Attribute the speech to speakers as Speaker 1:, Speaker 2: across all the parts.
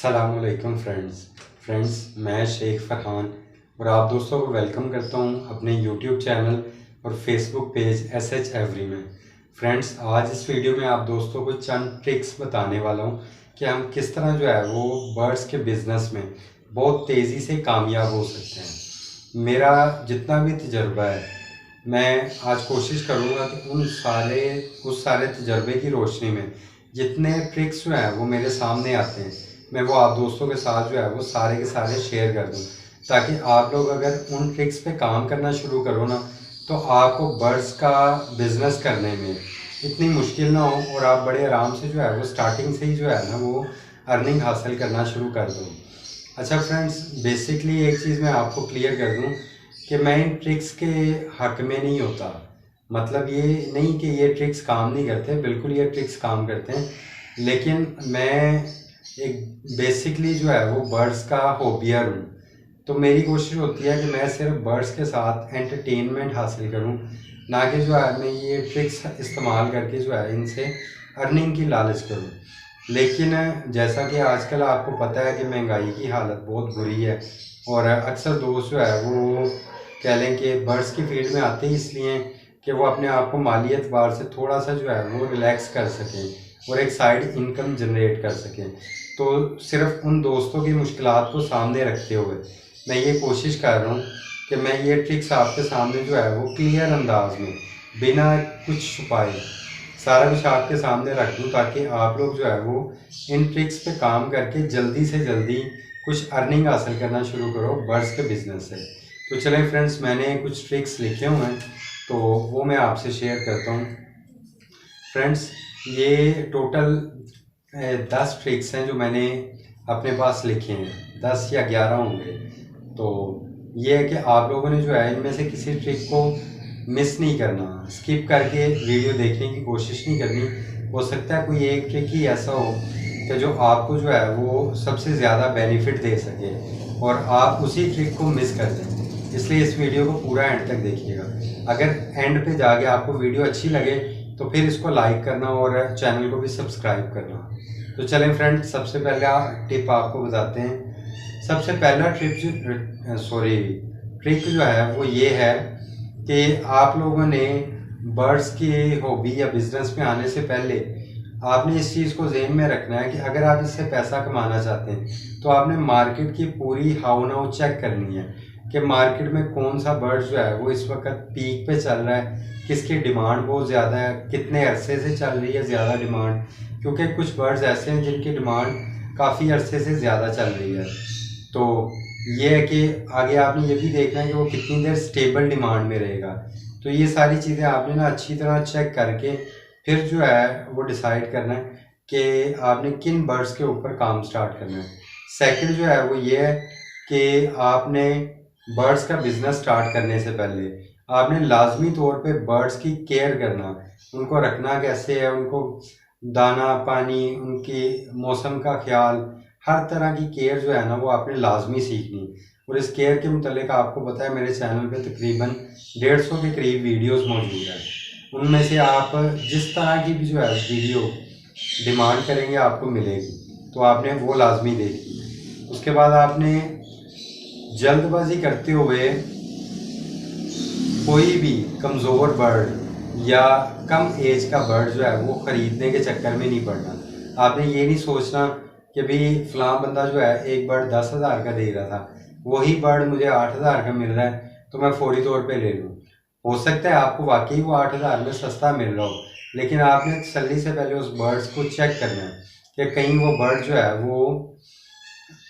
Speaker 1: अस्सलामुअलैकुम फ्रेंड्स, मैं शेख फरहान और आप दोस्तों को वेलकम करता हूं अपने यूट्यूब चैनल और फेसबुक पेज SH एवरी में। फ्रेंड्स, आज इस वीडियो में आप दोस्तों को चंद ट्रिक्स बताने वाला हूं कि हम किस तरह जो है वो बर्ड्स के बिज़नेस में बहुत तेज़ी से कामयाब हो सकते हैं। मेरा जितना भी तजर्बा है, मैं आज कोशिश करूंगा कि उस सारे तजर्बे की रोशनी में जितने ट्रिक्स जो हैं वो मेरे सामने आते हैं, मैं वो आप दोस्तों के साथ जो है वो सारे के सारे शेयर कर दूं, ताकि आप लोग अगर उन ट्रिक्स पे काम करना शुरू करो ना, तो आपको बर्ड्स का बिज़नेस करने में इतनी मुश्किल ना हो और आप बड़े आराम से जो है वो स्टार्टिंग से ही जो है ना वो अर्निंग हासिल करना शुरू कर दो। अच्छा फ्रेंड्स, बेसिकली एक चीज़ मैं आपको क्लियर कर दूं कि मैं इन ट्रिक्स के हक में नहीं होता। मतलब ये नहीं कि ये ट्रिक्स काम नहीं करते, बिल्कुल ये ट्रिक्स काम करते हैं, लेकिन मैं एक बेसिकली जो है वो बर्ड्स का हॉबियर हूँ। तो मेरी कोशिश होती है कि मैं सिर्फ बर्ड्स के साथ एंटरटेनमेंट हासिल करूँ, ना कि जो है मैं ये ट्रिक्स इस्तेमाल करके जो है इनसे अर्निंग की लालच करूँ। लेकिन जैसा कि आजकल आपको पता है कि महंगाई की हालत बहुत बुरी है और अक्सर दोस्त जो है वो कह लें कि बर्ड्स की फील्ड में आते ही इसलिए कि वो अपने आप को माली एतबार से थोड़ा सा जो है वो रिलैक्स कर सकें और एक साइड इनकम जनरेट कर सकें। तो सिर्फ उन दोस्तों की मुश्किलात को सामने रखते हुए मैं ये कोशिश कर रहा हूँ कि मैं ये ट्रिक्स आपके सामने जो है वो क्लियर अंदाज में बिना कुछ छुपाए सारा कुछ आपके सामने रख दूँ, ताकि आप लोग जो है वो इन ट्रिक्स पे काम करके जल्दी से जल्दी कुछ अर्निंग हासिल करना शुरू करो बर्ड्स के बिज़नेस से। तो चलें फ्रेंड्स, मैंने कुछ ट्रिक्स लिखे हुए हैं तो वो मैं आपसे शेयर करता हूँ। फ्रेंड्स, ये टोटल 10 ट्रिक्स हैं जो मैंने अपने पास लिखे हैं, 10 या 11 होंगे। तो ये है कि आप लोगों ने जो है इनमें से किसी ट्रिक को मिस नहीं करना, स्किप करके वीडियो देखने की कोशिश नहीं करनी। हो सकता है कोई एक ट्रिक ही ऐसा हो कि जो आपको जो है वो सबसे ज़्यादा बेनिफिट दे सके और आप उसी ट्रिक को मिस कर दें। इसलिए इस वीडियो को पूरा एंड तक देखिएगा। अगर एंड पे जाके आपको वीडियो अच्छी लगे तो फिर इसको लाइक करना और चैनल को भी सब्सक्राइब करना। तो चलें फ्रेंड, सबसे पहला टिप आपको बताते हैं। सबसे पहला ट्रिक जो है वो ये है कि आप लोगों ने बर्ड्स की हॉबी या बिजनेस में आने से पहले आपने इस चीज़ को ज़हन में रखना है कि अगर आप इससे पैसा कमाना चाहते हैं तो आपने मार्केट की पूरी हाउ नाउ चेक करनी है कि मार्केट में कौन सा बर्ड जो है वो इस वक्त पीक पे चल रहा है, किसकी डिमांड बहुत ज़्यादा है, कितने अरसे से चल रही है ज़्यादा डिमांड, क्योंकि कुछ बर्ड्स ऐसे हैं जिनकी डिमांड काफ़ी अरसे से ज़्यादा चल रही है। तो ये है कि आगे आपने ये भी देखना है कि वो कितनी देर स्टेबल डिमांड में रहेगा। तो ये सारी चीज़ें आपने ना अच्छी तरह चेक करके फिर जो है वो डिसाइड करना है कि आपने किन बर्ड्स के ऊपर काम स्टार्ट करना है। सेकंड जो है वो ये है कि आपने बर्ड्स का बिजनेस स्टार्ट करने से पहले आपने लाजमी तौर पे बर्ड्स की केयर करना, उनको रखना कैसे है, उनको दाना पानी, उनकी मौसम का ख्याल, हर तरह की केयर जो है ना वो आपने लाजमी सीखनी। और इस केयर के मुतालिक आपको पता है मेरे चैनल पे तकरीबन 150 के करीब वीडियोस मौजूद हैं। उनमें से आप जिस तरह की भी जो है वीडियो डिमांड करेंगे आपको मिलेगी, तो आपने वो लाजमी देखी। उसके बाद आपने जल्दबाजी करते हुए कोई भी कमज़ोर बर्ड या कम एज का बर्ड जो है वो ख़रीदने के चक्कर में नहीं पड़ना। आपने ये नहीं सोचना कि भाई फ़लाँ बंदा जो है एक बर्ड 10,000 का दे रहा था, वही बर्ड मुझे 8,000 का मिल रहा है तो मैं फौरी तौर पे ले लूँ। हो सकता है आपको वाकई वो 8,000 में सस्ता मिल रहा हो, लेकिन आपने तसल्ली से पहले उस बर्ड्स को चेक करना है कि कहीं वो बर्ड जो है वो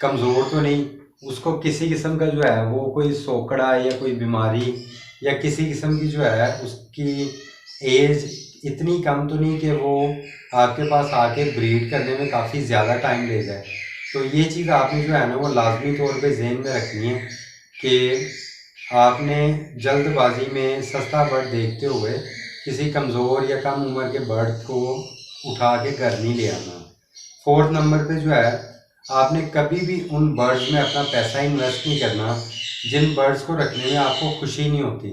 Speaker 1: कमज़ोर तो नहीं, उसको किसी किस्म का जो है वो कोई सोकड़ा या कोई बीमारी या किसी किस्म की जो है उसकी एज इतनी कम तो नहीं कि वो आपके पास आके ब्रीड करने में काफ़ी ज़्यादा टाइम ले जाए। तो ये चीज़ आपने जो है ना वो लाजमी तौर पे ज़हन में रखनी है कि आपने जल्दबाजी में सस्ता बर्ड देखते हुए किसी कमज़ोर या कम उम्र के बर्ड को उठा के घर नहीं ले आना। फोर्थ नंबर पे जो है आपने कभी भी उन बर्ड्स में अपना पैसा इन्वेस्ट नहीं करना जिन बर्ड्स को रखने में आपको खुशी नहीं होती।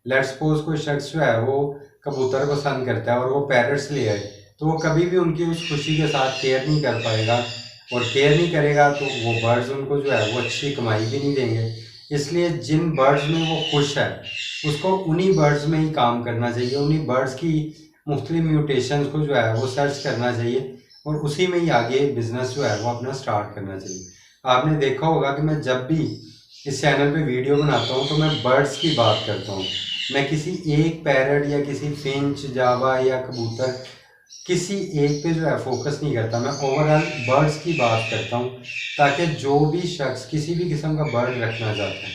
Speaker 1: लेट्स सपोज कोई शख्स जो है वो कबूतर पसंद करता है और वो पैरट्स ले आए, तो वो कभी भी उनकी उस खुशी के साथ केयर नहीं कर पाएगा और केयर नहीं करेगा तो वो बर्ड्स उनको जो है वो अच्छी कमाई भी नहीं देंगे। इसलिए जिन बर्ड्स में वो खुश है उसको उन्हीं बर्ड्स में ही काम करना चाहिए, उन्हीं बर्ड्स की मुख्तलिफ म्यूटेशंस को जो है वो सर्च करना चाहिए और उसी में ही आगे बिजनेस जो है वो अपना स्टार्ट करना चाहिए। आपने देखा होगा कि मैं जब भी इस चैनल पे वीडियो बनाता हूँ तो मैं बर्ड्स की बात करता हूँ। मैं किसी एक पैरट या किसी फिंच, जावा या कबूतर किसी एक पे जो है फोकस नहीं करता, मैं ओवरऑल बर्ड्स की बात करता हूँ ताकि जो भी शख्स किसी भी किस्म का बर्ड रखना चाहता है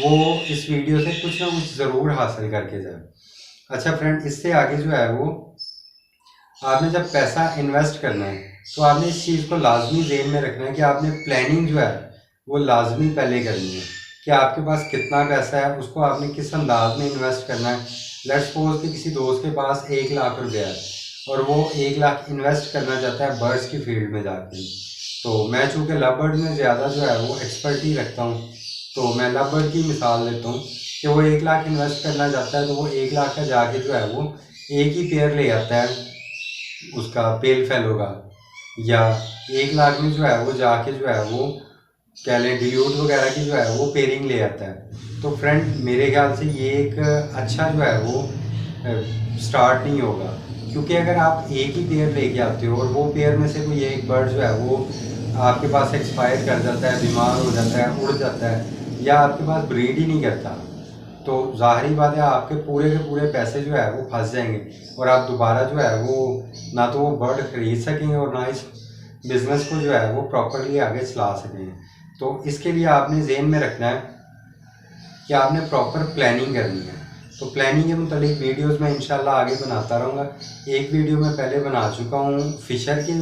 Speaker 1: वो इस वीडियो से कुछ ना कुछ ज़रूर हासिल करके जाए। अच्छा फ्रेंड, इससे आगे जो है वो आपने जब पैसा इन्वेस्ट करना है तो आपने इस चीज़ को लाजमी ज़हन में रखना है कि आपने प्लानिंग जो है वो लाजमी पहले करनी है कि आपके पास कितना पैसा है, उसको आपने किस अंदाज में इन्वेस्ट करना है। लेट्स सपोज कि किसी दोस्त के पास 1 लाख रुपया है और वो 1 लाख इन्वेस्ट करना चाहता है बर्ड्स की फील्ड में जाके। तो मैं चूँकि लव बर्ड में ज़्यादा जो है वो एक्सपर्टी रखता हूँ तो मैं लव बर्ड की मिसाल लेता हूँ कि वो 1 लाख इन्वेस्ट करना चाहता है तो वो 1 लाख का जाके जो है वो एक ही पेयर ले आता है उसका पेल फेलो का, या 1 लाख में जो है वो जाके जो है वो कह लें डिल्यूट वगैरह की जो है वो पेयरिंग ले आता है। तो फ्रेंड मेरे ख्याल से ये एक अच्छा जो है वो स्टार्ट नहीं होगा, क्योंकि अगर आप एक ही पेयर लेके आते हो और वो पेयर में से कोई एक बर्ड जो है वो आपके पास एक्सपायर कर जाता है, बीमार हो जाता है, उड़ जाता है या आपके पास ब्रीड ही नहीं करता, तो ज़ाहिरी बात है आपके पूरे के पूरे पैसे जो है वो फंस जाएंगे और आप दोबारा जो है वो ना तो वो बर्ड खरीद सकेंगे और ना इस बिज़नेस को जो है वो प्रॉपरली आगे चला सकेंगे। तो इसके लिए आपने ज़हन में रखना है कि आपने प्रॉपर प्लानिंग करनी है। तो प्लानिंग के मुतालिक वीडियोस मैं इंशाल्लाह आगे बनाता रहूँगा। एक वीडियो मैं पहले बना चुका हूँ फ़िशर की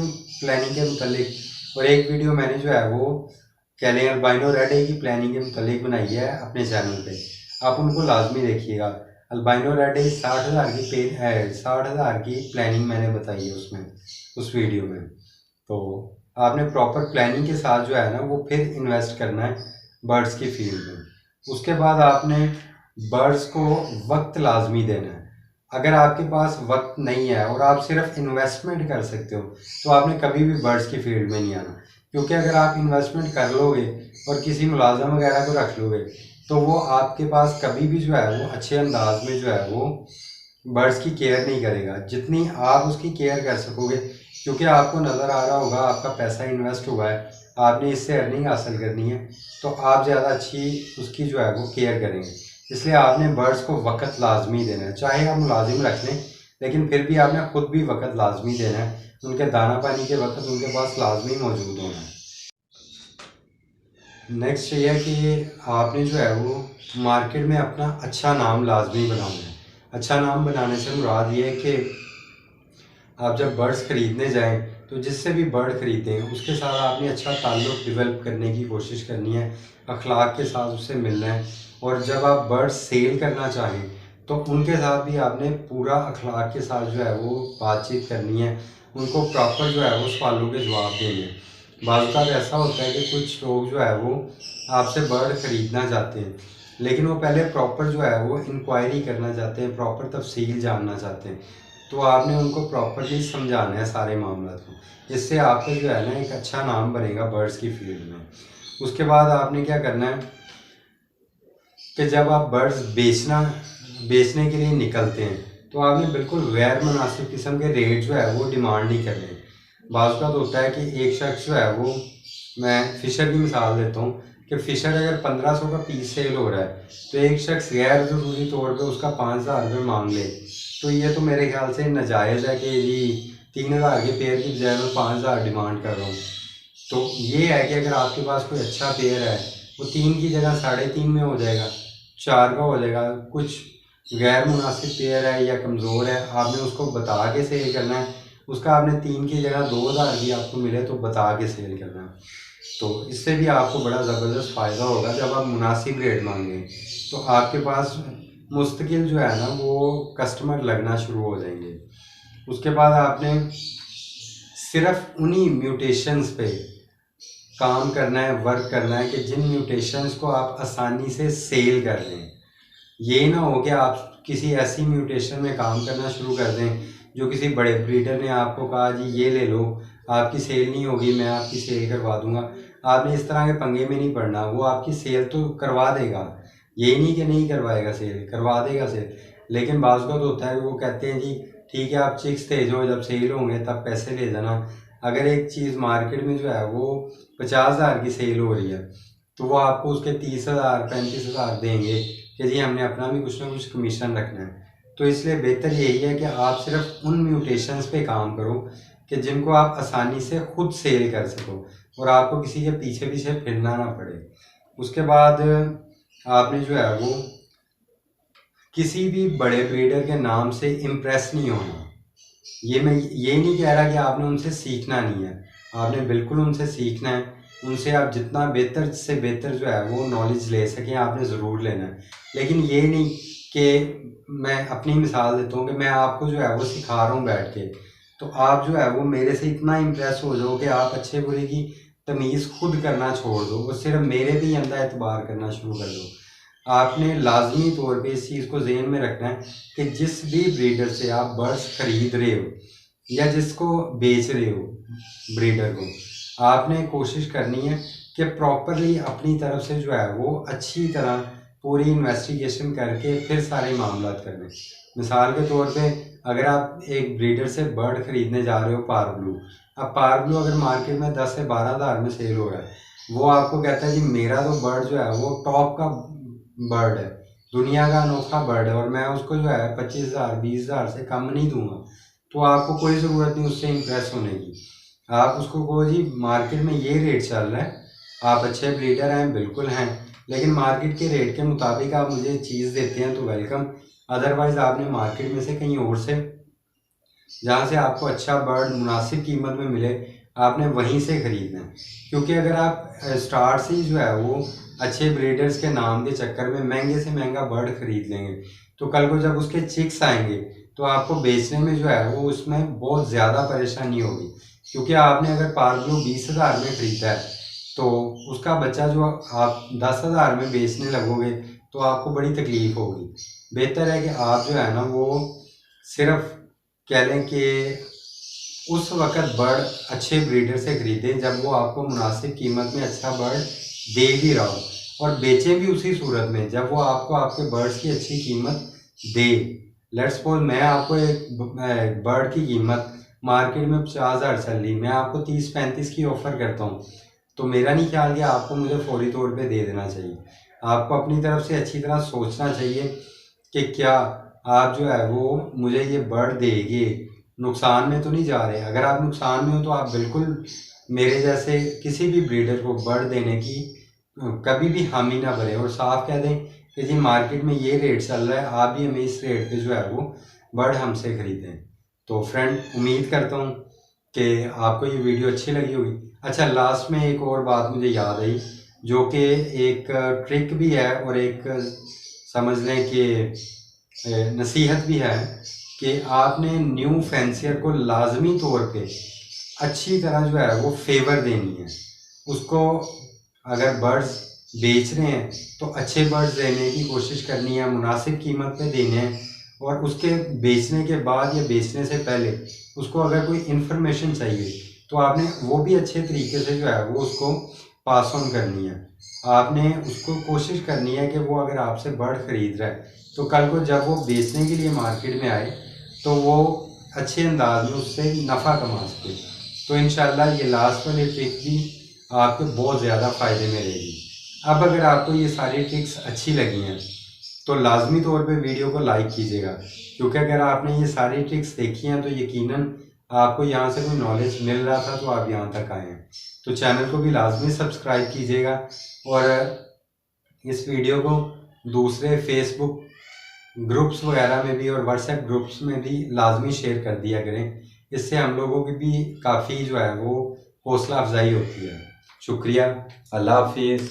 Speaker 1: प्लानिंग के मुतालिक और एक वीडियो मैंने जो है वो कह लें अल्बाइनो रेड आई की प्लानिंग के मुतालिक बनाई है अपने चैनल पे, आप उनको लाजमी देखिएगा। अल्बाइनो रेड आई 60,000 की प्लानिंग मैंने बताई है उसमें, उस वीडियो में। तो आपने प्रॉपर प्लानिंग के साथ जो है ना वो फिर इन्वेस्ट करना है बर्ड्स की फील्ड में। उसके बाद आपने बर्ड्स को वक्त लाजमी देना है। अगर आपके पास वक्त नहीं है और आप सिर्फ इन्वेस्टमेंट कर सकते हो तो आपने कभी भी बर्ड्स की फील्ड में नहीं आना, क्योंकि अगर आप इन्वेस्टमेंट कर लोगे और किसी मुलाजम वगैरह को रख लोगे तो वो आपके पास कभी भी जो है वो अच्छे अंदाज में जो है वो बर्ड्स की केयर नहीं करेगा जितनी आप उसकी केयर कर सकोगे, क्योंकि आपको नज़र आ रहा होगा आपका पैसा इन्वेस्ट हुआ है, आपने इससे अर्निंग हासिल करनी है तो आप ज़्यादा अच्छी उसकी जो है वो केयर करेंगे। इसलिए आपने बर्ड्स को वक्त लाजमी देना है, चाहे आप मुलाजिम रख लें लेकिन फिर भी आपने ख़ुद भी वक्त लाजमी देना है, उनके दाना पानी के वक्त उनके पास लाजमी मौजूद होना है। नेक्स्ट ये है कि आपने जो है वो मार्केट में अपना अच्छा नाम लाजमी बनाना है। अच्छा नाम बनाने से मुराद ये है कि आप जब बर्ड्स ख़रीदने जाएं तो जिससे भी बर्ड ख़रीदें उसके साथ आपने अच्छा ताल्लुक़ डेवलप करने की कोशिश करनी है, अखलाक के साथ उससे मिलना है। और जब आप बर्ड्स सेल करना चाहें तो उनके साथ भी आपने पूरा अखलाक के साथ जो है वो बातचीत करनी है, उनको प्रॉपर जो है वो सवालों के जवाब देने हैं। बाज़ औक़ात ऐसा होता है कि कुछ लोग जो है वो आपसे बर्ड ख़रीदना चाहते हैं लेकिन वो पहले प्रॉपर जो है वो इंक्वायरी करना चाहते हैं, प्रॉपर तफसील जानना चाहते हैं, तो आपने उनको प्रॉपरली समझाना है सारे मामला को। इससे आपका जो है ना एक अच्छा नाम बनेगा बर्ड्स की फील्ड में। उसके बाद आपने क्या करना है कि जब आप बर्ड्स बेचने के लिए निकलते हैं तो आपने बिल्कुल गैर मुनासिब किस्म के रेट जो है वो डिमांड नहीं करने। बाज़ औक़ात होता है कि एक शख्स जो है वो, मैं फ़िशर की मिसाल देता हूँ कि फ़िशर अगर 1500 का पीस सेल हो रहा है तो एक शख्स गैर ज़रूरी तौर पे उसका 5000 रुपये मांग ले, तो ये तो मेरे ख्याल से नाजायज़ है कि जी 3000 के पेयर की बजाय मैं 5000 डिमांड कर रहा हूँ। तो ये है कि अगर आपके पास कोई अच्छा पेयर है वो 3 की जगह 3.5 में हो जाएगा, 4 का हो जाएगा। कुछ गैर मुनासिब पेयर है या कमज़ोर है, आपने उसको बता के सेल करना है, उसका आपने 3 की जगह 2000 भी आपको मिले तो बता के सेल करना है। तो इससे भी आपको बड़ा ज़बरदस्त फ़ायदा होगा। जब आप मुनासिब रेट मांगें तो आपके पास मुस्तकिल जो है ना वो कस्टमर लगना शुरू हो जाएंगे। उसके बाद आपने सिर्फ उन्हीं म्यूटेशंस पे काम करना है, वर्क करना है कि जिन म्यूटेशंस को आप आसानी से सेल कर दें। ये ना हो कि आप किसी ऐसी म्यूटेशन में काम करना शुरू कर दें जो किसी बड़े ब्रीडर ने आपको कहा जी ये ले लो, आपकी सेल नहीं होगी, मैं आपकी सेल करवा दूंगा। आपने इस तरह के पंगे में नहीं पड़ना। वो आपकी सेल तो करवा देगा, यही नहीं कि नहीं करवाएगा, सेल करवा देगा सेल। लेकिन बाज़ का तो होता है वो कहते हैं जी ठीक है आप चिक्स दे जाओ, जब सेल होंगे तब पैसे ले जाना। अगर एक चीज़ मार्केट में जो है वो 50,000 की सेल हो रही है तो वो आपको उसके 30,000 35,000 देंगे कि जी हमने अपना भी कुछ ना कुछ कमीशन रखना है। तो इसलिए बेहतर यही है कि आप सिर्फ उन म्यूटेशंस पे काम करो कि जिनको आप आसानी से खुद सेल कर सको और आपको किसी के पीछे पीछे फिरना ना पड़े। उसके बाद आपने जो है वो किसी भी बड़े ब्रीडर के नाम से इम्प्रेस नहीं होना। ये मैं ये नहीं कह रहा कि आपने उनसे सीखना नहीं है, आपने बिल्कुल उनसे सीखना है। उनसे आप जितना बेहतर से बेहतर जो है वो नॉलेज ले सकें आपने ज़रूर लेना है। लेकिन ये नहीं कि मैं अपनी मिसाल देता हूँ कि मैं आपको जो है वो सिखा रहा हूँ बैठ के, तो आप जो है वो मेरे से इतना इम्प्रेस हो जाओ कि आप अच्छे बुरे की तमीज़ खुद करना छोड़ दो, वो सिर्फ मेरे भी अंदर एतबार करना शुरू कर दो। आपने लाजमी तौर पे इस चीज़ को ज़हन में रखना है कि जिस भी ब्रीडर से आप बर्ड्स खरीद रहे हो या जिसको बेच रहे हो ब्रीडर को, आपने कोशिश करनी है कि प्रॉपरली अपनी तरफ से जो है वो अच्छी तरह पूरी इन्वेस्टिगेशन करके फिर सारे मामला करने। मिसाल के तौर पे अगर आप एक ब्रीडर से बर्ड खरीदने जा रहे हो पारब्लू, अब पारब्लू अगर मार्केट में 10 से 12,000 में सेल हो रहा है, वो आपको कहता है जी मेरा तो बर्ड जो है वो टॉप का बर्ड है, दुनिया का अनोखा बर्ड है और मैं उसको जो है 25,000 20,000 से कम नहीं दूंगा। तो आपको कोई ज़रूरत नहीं उससे इम्प्रेस होने की। आप उसको कहो जी मार्केट में ये रेट चल रहा है, आप अच्छे ब्रीडर हैं, बिल्कुल हैं, लेकिन मार्केट के रेट के मुताबिक आप मुझे चीज़ देते हैं तो वेलकम, अदरवाइज़ आपने मार्केट में से कहीं और से जहाँ से आपको अच्छा बर्ड मुनासिब कीमत में मिले आपने वहीं से ख़रीदना है। क्योंकि अगर आप स्टार्ट से ही जो है वो अच्छे ब्रीडर्स के नाम के चक्कर में महंगे से महंगा बर्ड ख़रीद लेंगे तो कल को जब उसके चिक्स आएंगे तो आपको बेचने में जो है वो उसमें बहुत ज़्यादा परेशानी होगी। क्योंकि आपने अगर पारब्लू 20,000 में ख़रीदा है तो उसका बच्चा जो आप 10,000 में बेचने लगोगे तो आपको बड़ी तकलीफ़ होगी। बेहतर है कि आप जो है ना वो सिर्फ कह लें कि उस वक़्त बर्ड अच्छे ब्रीडर से ख़रीदें जब वो आपको मुनासिब कीमत में अच्छा बर्ड दे भी रहा हो, और बेचें भी उसी सूरत में जब वो आपको आपके बर्ड्स की अच्छी कीमत दे। लेट्स सपोज मैं आपको एक बर्ड की कीमत मार्केट में 50,000 चल रही, मैं आपको 30-35 की ऑफ़र करता हूँ, तो मेरा नहीं ख्याल कि आपको मुझे फौरी तौर पे दे देना चाहिए। आपको अपनी तरफ से अच्छी तरह सोचना चाहिए कि क्या आप जो है वो मुझे ये बर्ड देंगे, नुकसान में तो नहीं जा रहे। अगर आप नुकसान में हो तो आप बिल्कुल मेरे जैसे किसी भी ब्रीडर को बर्ड देने की कभी भी हामी ना भरें और साफ कह दें कि जी मार्केट में ये रेट चल रहा है, आप भी हमें इस रेट पे जो है वो बर्ड हमसे ख़रीदें। तो फ्रेंड उम्मीद करता हूँ कि आपको ये वीडियो अच्छी लगी होगी। अच्छा, लास्ट में एक और बात मुझे याद आई जो कि एक ट्रिक भी है और एक समझ लें कि नसीहत भी है कि आपने न्यू फैंसियर को लाजमी तौर पे अच्छी तरह जो है वो फेवर देनी है उसको। अगर बर्ड्स बेच रहे हैं तो अच्छे बर्ड्स देने की कोशिश करनी है, मुनासिब कीमत पे देने हैं, और उसके बेचने के बाद या बेचने से पहले उसको अगर कोई इन्फॉर्मेशन चाहिए तो आपने वो भी अच्छे तरीके से जो है वो उसको पास ऑन करनी है। आपने उसको कोशिश करनी है कि वो अगर आपसे बर्ड ख़रीद रहा है तो कल को जब वो बेचने के लिए मार्केट में आए तो वो अच्छे अंदाज में उससे नफ़ा कमा सके। तो इंशाल्लाह ये लास्ट वाली ट्रिक भी आपके बहुत ज़्यादा फ़ायदे में रहेगी। अब अगर आपको ये सारी ट्रिक्स अच्छी लगी हैं तो लाजमी तौर पे वीडियो को लाइक कीजिएगा, क्योंकि अगर आपने ये सारी ट्रिक्स देखी हैं तो यकीनन आपको यहाँ से कोई नॉलेज मिल रहा था तो आप यहाँ तक आए हैं। तो चैनल को भी लाजमी सब्सक्राइब कीजिएगा और इस वीडियो को दूसरे फेसबुक ग्रुप्स वगैरह में भी और व्हाट्सएप ग्रुप्स में भी लाजमी शेयर कर दिया करें। इससे हम लोगों की भी काफ़ी जो है वो हौसला अफजाई होती है। शुक्रिया, अल्लाह हाफिज़।